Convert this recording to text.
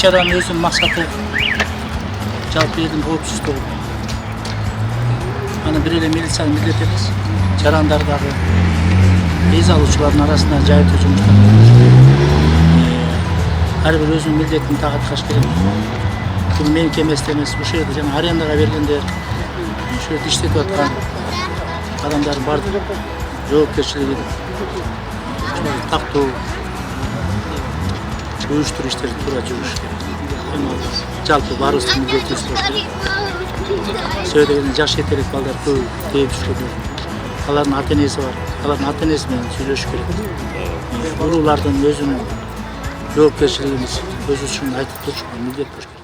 чаранын өзүнүн максаты жалпы элдин коопсуздугу. Аны бир эле милициянын милдети эмес. Жарандардагы эз алуучулардын арасында жайыптуу жумуштар ар бир өзүнүн милдетин тааткаш керек. Бул меники эмес эмес, ушул жерде жана арендага бергендер, ушул жерде иштетип аткан адамдардын баардык жоопкерчилиги тактуу уюштуруу иштерди туура жүрүш керек. Эми жалпы баарыбыздын милдетибиз болуш керек. Сөйдө дегенде жаш этелик балдар көп тээп түшкөн. Алардын ата энеси бар. Алардын ата энеси менен сүйлөшүш керек. Уруулардын өзүнүн жоопкерчилигибиз өзү үчүн айтып турушкан милдет болуш керек.